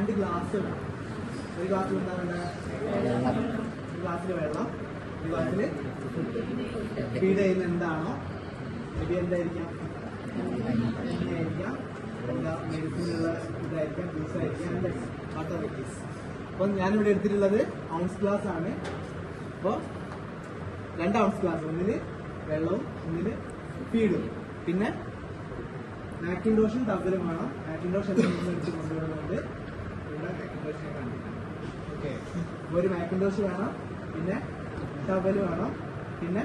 2 glass വേണം. ഒരു ഗ്ലാസ്സിൽ എന്താ വേണ്ടത്? ഒരു ഗ്ലാസ്സിൽ വെള്ളം, ഒരു ഗ്ലാസ്സിൽ ഫീഡ് ചെയ്യുന്ന എന്താണോ, മേബി എന്തായിരിക്കാം, എണ്ണയായിരിക്കാം, എന്താ മെഡിസിനുള്ള ഇതായിരിക്കാം, ജ്യൂസ് ആയിരിക്കാം, വാട്ടർ വെക്കീസ്. അപ്പം ഞാനിവിടെ എടുത്തിട്ടുള്ളത് ഔൺസ് ഗ്ലാസ് ആണ്. അപ്പോൾ 2 ഔൺസ് ഗ്ലാസ്, ഒന്നില് വെള്ളവും ഒന്നില് ഫീഡും. പിന്നെ മാക്കിൻടോഷും ടവലും വേണം. മാക്കിൻടോഷ് എന്തെങ്കിലും എടുത്ത് കൊണ്ടുവരുന്നുണ്ട്. ഇവിടെ മാക്കിൻടോഷിനെ കണ്ടിട്ടാണ്. ഓക്കെ, ഒരു മാക്കിൻടോഷ് വേണം, പിന്നെ ടവല് വേണം, പിന്നെ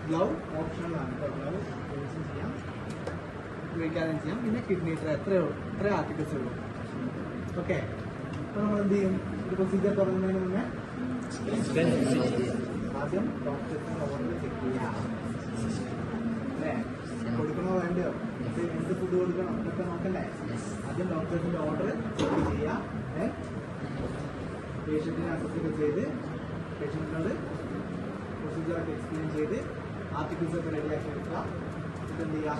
ഗ്ലൗ ഓപ്ഷണലാണ്. ഗ്ലൗ യൂസും ചെയ്യാം, ഉപയോഗിക്കാതെയും ചെയ്യാം. പിന്നെ കിഡ്നി ഇത്ര ആർട്ടിക്കിൾസ് ഉള്ളൂ. ഓക്കെ, അപ്പോൾ നമ്മൾ എന്ത് ചെയ്യും? ഒരു പ്രൊസീജിയർ തുടങ്ങുന്നതിന് മുന്നേ ആദ്യം ഡോക്ടേഴ്സിന്റെ ഓർഡർ ചെക്ക് ചെയ്യാം. അല്ലേ, കൊടുക്കണോ വേണ്ടയോ, എന്ത് ഫുഡ് കൊടുക്കണം എന്നൊക്കെ നോക്കണ്ടേ? ആദ്യം ഡോക്ടേഴ്സിന്റെ ഓർഡർ ചെക്ക് ചെയ്യാം. പേഷ്യന്റിനെ അസസ് ചെയ്ത് പേഷ്യന്റിനോട് പ്രൊസീജിയറൊക്കെ എക്സ്പ്ലെയിൻ ചെയ്ത് ആർട്ടിക്കിൾസ് ഒക്കെ റെഡിയാക്കി എടുക്കുക. എന്നിട്ട് എന്ത് ചെയ്യാം?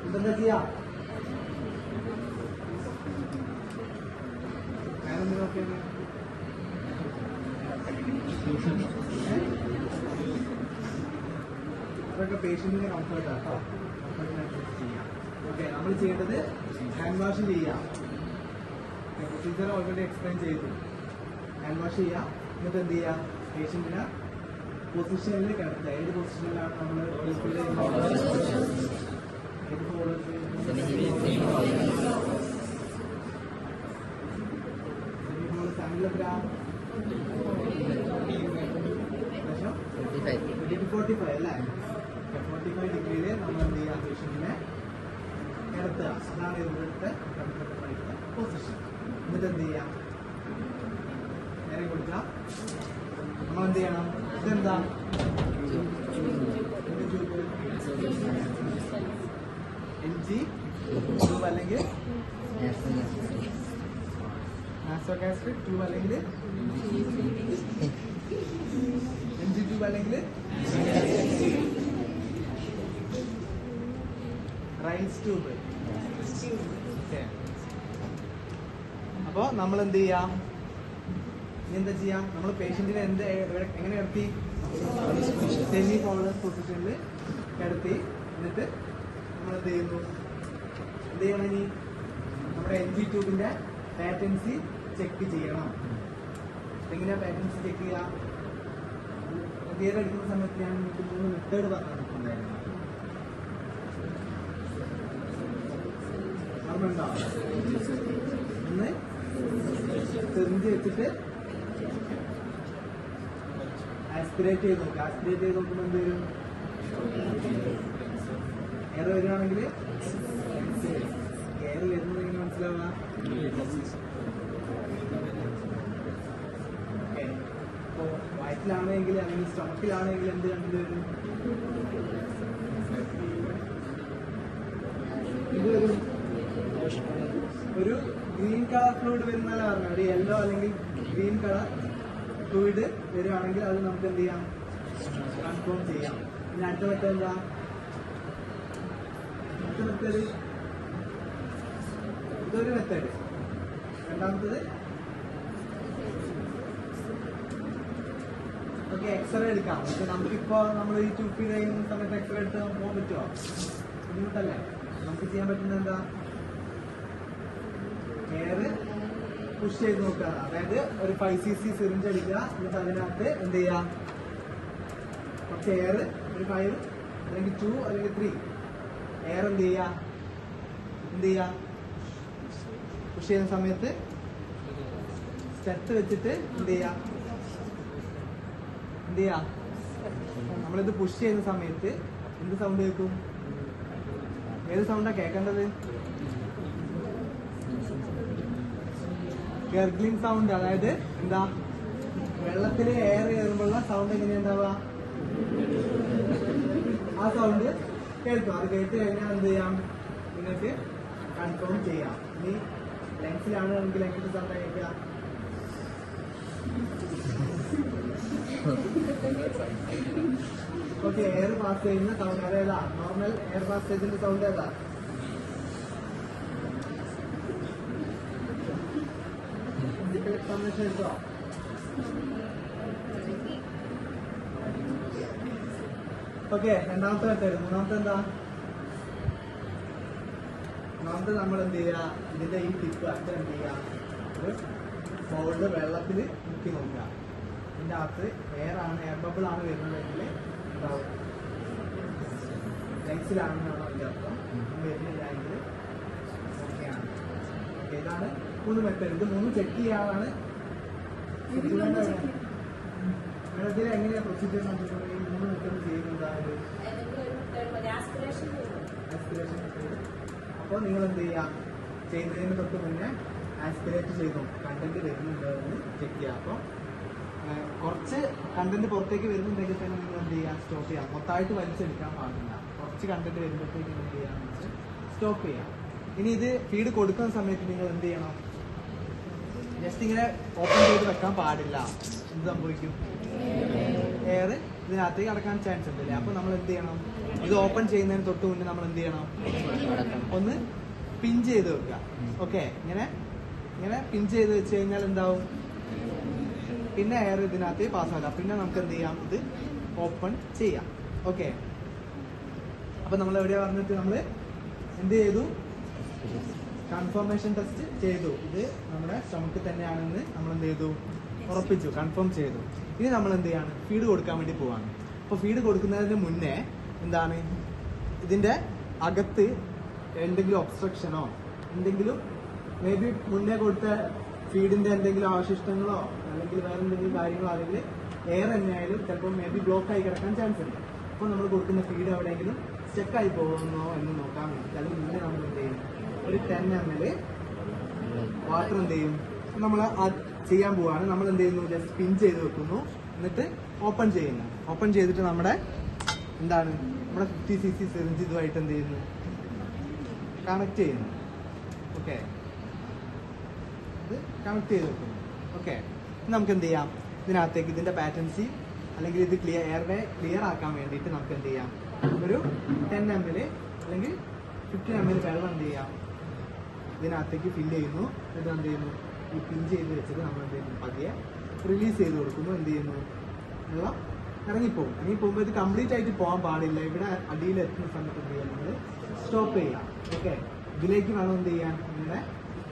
ഇതെന്താ ചെയ്യാം? ഞാനെന്ത് നോക്കിയത്? അതൊക്കെ പേഷ്യന്റിന്റെ കംഫർട്ടാണ് കേട്ടോ. കംഫർട്ടിനനുസരിച്ച് ചെയ്യാം. ഓക്കെ, നമ്മൾ ചെയ്യേണ്ടത് ഹാൻഡ് വാഷ് ചെയ്യാം. പ്രൊസീജിയർ ഓൾറെഡി എക്സ്പ്ലെയിൻ ചെയ്തു. ഹാൻഡ് വാഷ് ചെയ്യാം. എന്നിട്ട് എന്ത് ചെയ്യാം? പേഷ്യന്റിനെ പൊസിഷനിൽ കിടത്തുക. ഏത് പൊസിഷനിലാണ് നമ്മൾ സെമിഗ്രാം 45 അല്ലേ? 45 ഡിഗ്രിയിൽ നമ്മൾ എന്ത് ചെയ്യാം? പേഷ്യന്റിനെ കിടത്തുക. അതാണ് ഇവിടുത്തെ കംഫർട്ടബിളായിട്ടുള്ള പൊസിഷൻ. എന്നിട്ട് എന്ത് ചെയ്യാം? നേരെ കൊടുക്കാം. നമ്മൾ എന്ത് ചെയ്യണം? ഇതെന്താ? NG ട്യൂബ് അല്ലെങ്കിൽ നാസോഗാസ്ട്രിക് ട്യൂബ് അല്ലെങ്കിൽ NG ട്യൂബ് അല്ലെങ്കിൽ റൈസ് ട്യൂബ്. അപ്പോ നമ്മൾ എന്ത് ചെയ്യാം? ഇനി എന്താ ചെയ്യാം? നമ്മൾ പേഷ്യന്റിനെ എങ്ങനെ കിടത്തി? സെമി ഫോൾഡർ പൊസിഷനിൽ കിടത്തി. എന്നിട്ട് നമ്മൾ എന്ത് ചെയ്യുന്നു? എന്ത് ചെയ്യണം? ഇനി നമ്മുടെ NG ട്യൂബിന്റെ പാറ്റൻസി ചെക്ക് ചെയ്യണം. എങ്ങനെയാ പാറ്റൻസി ചെക്ക് ചെയ്യാം? തിയറി എടുക്കുന്ന സമയത്ത് ഞാൻ 3 മെത്തേഡ് പറഞ്ഞിട്ടുണ്ടായിരുന്നു. ഓർമ്മയുണ്ടോ? ഒന്ന് സിറിഞ്ച് വെച്ചിട്ട് ആസ്പിറേറ്റ് ചെയ്ത് നോക്കുക. ആസ്പിറേറ്റ് ചെയ്ത് നോക്കുമ്പോൾ എന്ത് വരും? എയർ വരികയാണെങ്കിൽ എയർ വരുന്നത് എങ്ങനെ മനസ്സിലാവുക? അപ്പോൾ വയറ്റിലാണെങ്കിൽ അല്ലെങ്കിൽ സ്റ്റൊമക്കിലാണെങ്കിൽ എന്ത് കണ്ടു വരും? ഇത് വരും. ഒരു ഗ്രീൻ കളർ ഫ്ലൂയിഡ് വരുന്നല്ല പറഞ്ഞു. ഒരു യെല്ലോ അല്ലെങ്കിൽ ഗ്രീൻ കളർ ഫ്ലൂയിഡ് വരുവാണെങ്കിൽ അത് നമുക്ക് എന്ത് ചെയ്യാം? കൺഫേം ചെയ്യാം. പിന്നെ അടുത്ത മെത്തേഡ് എന്താ? അടുത്ത മെത്തേഡ് ഇതൊരു മെത്തേഡ്. രണ്ടാമത്തത് ഓക്കെ, എക്സ്റേ എടുക്കാം. പക്ഷെ നമുക്കിപ്പോ നമ്മൾ ഈ ട്യൂബ് കഴിയുന്ന സമയത്ത് എക്സ്റേ എടുത്ത് പോകാൻ പറ്റുമോ? ബുദ്ധിമുട്ടല്ലേ? നമുക്ക് ചെയ്യാൻ പറ്റുന്നത് എന്താ? എയർ പുഷ് ചെയ്ത് നോക്കുക. അതായത് ഒരു 5cc സിറിഞ്ച് എടുക്കുക. എന്നിട്ട് അതിനകത്ത് എന്ത് ചെയ്യാം? കുറച്ച് എയർ, ഒരു 5 അല്ലെങ്കിൽ 2 അല്ലെങ്കിൽ 3 എയർ എന്ത് ചെയ്യാം? പുഷ് ചെയ്യുന്ന സമയത്ത് സ്റ്റെപ്പ് വെച്ചിട്ട് എന്ത് ചെയ്യാം? നമ്മളിത് പുഷ് ചെയ്യുന്ന സമയത്ത് എന്ത് സൗണ്ട് കേൾക്കും? ഏത് സൗണ്ടാ കേൾക്കേണ്ടത്? Gurgling sound. അതായത് എന്താ? വെള്ളത്തിൽ എയർ കയറുമ്പോഴുള്ള സൗണ്ട് എങ്ങനെയുണ്ടാവുക? ആ സൗണ്ട് കേൾക്കും. അത് കേട്ട് കഴിഞ്ഞാൽ എന്ത് ചെയ്യാം? നിങ്ങൾക്ക് കൺഫേം ചെയ്യാം. ഇനി ലെൻസിലാണെങ്കിൽ എങ്ങനെ സൗണ്ട് കേൾക്കുക? ഓക്കെ, എയർ പാസ് ചെയ്യുന്ന സൗണ്ട് അതേതാ? നോർമൽ എയർ പാസേജിന്റെ സൗണ്ട് ഏതാ? എക്സ്പ്ലനേഷൻ എടുത്തോ? ഓക്കെ, രണ്ടാമത്തെ കട്ടായിരുന്നു. മൂന്നാമത്തെ എന്താ? മൂന്നാമത്തെ നമ്മൾ എന്ത് ചെയ്യുക, ഇതിന്റെ ഈ ടിപ്പ് അച്ഛൻ എന്ത് ചെയ്യുക, ഒരു ബൗളിൽ വെള്ളത്തിൽ മുക്കി നോക്കുക. ഇതിൻ്റെ അകത്ത് എയർ ബബിൾ ആണ് വരുന്നതെങ്കിൽ ഉണ്ടാവും, ലങ്സിലാണെന്നാണ് അതിൻ്റെ അർത്ഥം. വരുന്നില്ലെങ്കിൽ ഓക്കെയാണ്. ഓക്കെ, ഇതാണ് 3 മെത്തേഡ്. ഇത് 3 ചെക്ക് ചെയ്യാനാണ്. ഇതിൽ എങ്ങനെയാ പ്രൊസീജിയർ നടത്തുന്നത്? ഈ 3 മെത്തേഡ് ചെയ്യുന്നതാണ് ആസ്പിറേഷൻ മെത്തേഡ്. അപ്പോൾ നിങ്ങൾ എന്ത് ചെയ്യുക, ചെയ്യുന്നതിന് തൊട്ട് മുന്നേ ആസ്പിറേറ്റ് ചെയ്തു കണ്ടന്റ് വരുന്നുണ്ടോ എന്ന് ചെക്ക് ചെയ്യുക. അപ്പോൾ കുറച്ച് കണ്ടന്റ് പുറത്തേക്ക് വരുന്നുണ്ടെങ്കിൽ തന്നെ നിങ്ങൾ എന്ത് ചെയ്യുക, സ്റ്റോപ്പ് ചെയ്യാം. മൊത്തമായിട്ട് വലിച്ചെടുക്കാൻ പാടില്ല. കുറച്ച് കണ്ടന്റ് വരുമ്പോഴത്തേക്ക് എന്ത് ചെയ്യാന്ന് വെച്ചാൽ സ്റ്റോപ്പ് ചെയ്യാം. ഇനി ഇത് ഫീഡ് കൊടുക്കുന്ന സമയത്ത് നിങ്ങൾ എന്ത് ചെയ്യണം, ജസ്റ്റ് ഇങ്ങനെ ഓപ്പൺ ചെയ്ത് വെക്കാൻ പാടില്ല. എന്ത് സംഭവിക്കും, എയർ ഇതിനകത്തേക്ക് കടക്കാൻ ചാൻസ് ഉണ്ടല്ലേ. അപ്പോൾ നമ്മൾ എന്ത് ചെയ്യണം, ഇത് ഓപ്പൺ ചെയ്യുന്നതിന് തൊട്ട് മുന്നേ നമ്മൾ എന്ത് ചെയ്യണം, ഒന്ന് പിൻ ചെയ്ത് വെക്കുക. ഓക്കെ, ഇങ്ങനെ പിൻ ചെയ്ത് വെച്ച് കഴിഞ്ഞാൽ എന്താവും, പിന്നെ എയർ ഇതിനകത്ത് പാസ്സാക്കാം. പിന്നെ നമുക്ക് എന്ത് ചെയ്യാം, ഇത് ഓപ്പൺ ചെയ്യാം. ഓക്കെ, അപ്പൊ നമ്മൾ എവിടെയാ പറഞ്ഞിട്ട് നമ്മൾ എന്ത് ചെയ്തു, കൺഫർമേഷൻ ടെസ്റ്റ് ചെയ്തു. ഇത് നമ്മുടെ സ്റ്റൊമക്ക് തന്നെയാണെന്ന് നമ്മൾ എന്ത് ചെയ്തു, ഉറപ്പിച്ചു, കൺഫേം ചെയ്തു. ഇനി നമ്മൾ എന്ത് ചെയ്യാണ്, ഫീഡ് കൊടുക്കാൻ വേണ്ടി പോവാണ്. അപ്പോൾ ഫീഡ് കൊടുക്കുന്നതിന് മുന്നേ എന്താണ്, ഇതിന്റെ അകത്ത് എന്തെങ്കിലും ഒബ്സ്ട്രക്ഷനോ എന്തെങ്കിലും മേ ബി മുന്നേ കൊടുത്ത ഫീഡിന്റെ എന്തെങ്കിലും അവശിഷ്ടങ്ങളോ അല്ലെങ്കിൽ വേറെ എന്തെങ്കിലും കാര്യങ്ങളോ അല്ലെങ്കിൽ എയർ തന്നെയായാലും ചിലപ്പോൾ മേ ബി ബ്ലോക്ക് ആയി കിടക്കാൻ ചാൻസ് ഉണ്ട്. അപ്പോൾ നമ്മൾ കൊടുക്കുന്ന ഫീഡ് എവിടെയെങ്കിലും സ്റ്റക്കായി പോകുന്നോ എന്ന് നോക്കാൻ വേണ്ടി അതിന് മുന്നേ നമ്മൾ എന്ത് ചെയ്യും, ഒരു 10 ml വാട്ടർ എന്ത് ചെയ്യും, നമ്മൾ ചെയ്യാൻ പോവാണ്. നമ്മൾ എന്ത് ചെയ്യുന്നു, ജസ്റ്റ് പിൻ ചെയ്ത് വെക്കുന്നു, എന്നിട്ട് ഓപ്പൺ ചെയ്യുന്നു. ഓപ്പൺ ചെയ്തിട്ട് നമ്മുടെ എന്താണ്, നമ്മുടെ 50cc സിറിഞ്ച് ഇതുമായിട്ട് എന്ത് ചെയ്യുന്നു, കണക്ട് ചെയ്യുന്നു. ഓക്കെ, ഇത് കണക്ട് ചെയ്ത് വെക്കുന്നു. ഓക്കെ, നമുക്ക് എന്ത് ചെയ്യാം, ഇതിനകത്തേക്ക് ഇതിന്റെ പാറ്റൻസി അല്ലെങ്കിൽ ഇത് എയർവേ ക്ലിയർ ആക്കാൻ വേണ്ടിയിട്ട് നമുക്ക് എന്ത് ചെയ്യാം, ഒരു 10 ml അല്ലെങ്കിൽ 15 ml വെള്ളം എന്ത് ചെയ്യാം, ഇതിനകത്തേക്ക് ഫില്ല് ചെയ്യുന്നു. ഇത് എന്ത് ചെയ്യുന്നു, ഈ പിൻ ചെയ്ത് വെച്ചത് നമ്മൾ എന്ത് ചെയ്യുന്നു, പതിയെ റിലീസ് ചെയ്ത് കൊടുക്കുന്നു. എന്ത് ചെയ്യുന്നു, വെള്ളം ഇറങ്ങിപ്പോകും. ഇറങ്ങിപ്പോകുമ്പോൾ ഇത് കംപ്ലീറ്റ് ആയിട്ട് പോകാൻ പാടില്ല. ഇവിടെ അടിയിൽ എത്തുന്ന സമയത്ത് എന്ത് ചെയ്യാം, നമ്മൾ സ്റ്റോപ്പ് ചെയ്യാം. ഓക്കെ, ഇതിലേക്ക് വേണം എന്ത് ചെയ്യാൻ, നിങ്ങളുടെ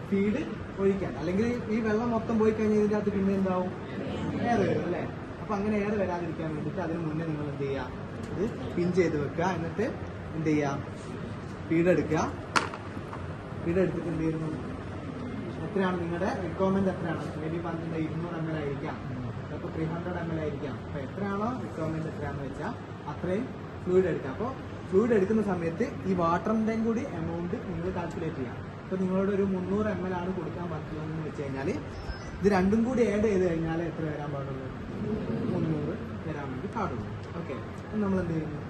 ഫീഡ് ഒഴിക്കാൻ. അല്ലെങ്കിൽ ഈ വെള്ളം മൊത്തം പോയി കഴിഞ്ഞാൽ ഇതിൻ്റെ അകത്ത് പിന്നെ എന്താവും, എയർ വരും അല്ലേ. അപ്പൊ അങ്ങനെ എയർ വരാതിരിക്കാൻ വേണ്ടിയിട്ട് അതിന് മുന്നേ നിങ്ങൾ എന്ത് ചെയ്യുക, ഇത് പിൻ ചെയ്ത് വെക്കുക. എന്നിട്ട് എന്ത് ചെയ്യുക, ഫീഡ് എടുക്കുക. ഫീഡ് എടുത്തിട്ട് എന്ത് ചെയ്യുന്നു, എത്രയാണ് നിങ്ങളുടെ റിക്വയർമെന്റ്, എത്രയാണ്, മേ ബി 200 ml ആയിരിക്കാം, ചിലപ്പോൾ 300 ml ആയിരിക്കാം. അപ്പോൾ എത്രയാണോ റിക്വയർമെന്റ് എത്രയാണെന്ന് വെച്ചാൽ അത്രയും ഫ്ലൂയിഡ് എടുക്കാം. അപ്പോൾ ഫ്ലൂയിഡ് എടുക്കുന്ന സമയത്ത് ഈ വാട്ടറിൻ്റെയും കൂടി എമൗണ്ട് നിങ്ങൾ കാൽക്കുലേറ്റ് ചെയ്യാം. ഇപ്പോൾ നിങ്ങളോട് ഒരു 300 ml ആണ് കൊടുക്കാൻ പറ്റുള്ളതെന്ന് വെച്ച് കഴിഞ്ഞാൽ ഇത് രണ്ടും കൂടി ആഡ് ചെയ്ത് കഴിഞ്ഞാൽ എത്ര വരാൻ പാടുള്ളൂ, 300 വരാൻ വേണ്ടി പാടുള്ളൂ. ഓക്കെ, നമ്മൾ എന്ത് ചെയ്യുന്നു,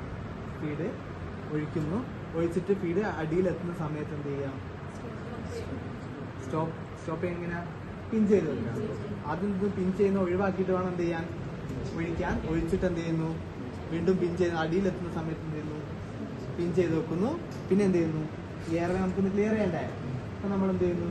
ഫീഡ് ഒഴിക്കുന്നു. ഒഴിച്ചിട്ട് ഫീഡ് അടിയിലെത്തുന്ന സമയത്ത് എന്ത് ചെയ്യാം, സ്റ്റോപ്പ് എങ്ങനെയാ, പിൻ ചെയ്ത് വെക്കുക. ആദ്യം ഇത് പിൻ ചെയ്യുന്ന ഒഴിവാക്കിയിട്ട് വേണം എന്ത് ചെയ്യാൻ, ഒഴിക്കാൻ. ഒഴിച്ചിട്ട് എന്ത് ചെയ്യുന്നു, വീണ്ടും പിൻ ചെയ്ത് അടിയിലെത്തുന്ന സമയത്ത് എന്ത് ചെയ്യുന്നു, പിൻ ചെയ്ത് വെക്കുന്നു. പിന്നെ എന്ത് ചെയ്യുന്നു, ഈ എയർ നമുക്കൊന്ന് ക്ലിയർ ചെയ്യണ്ടേ. അപ്പം നമ്മൾ എന്ത് ചെയ്യുന്നു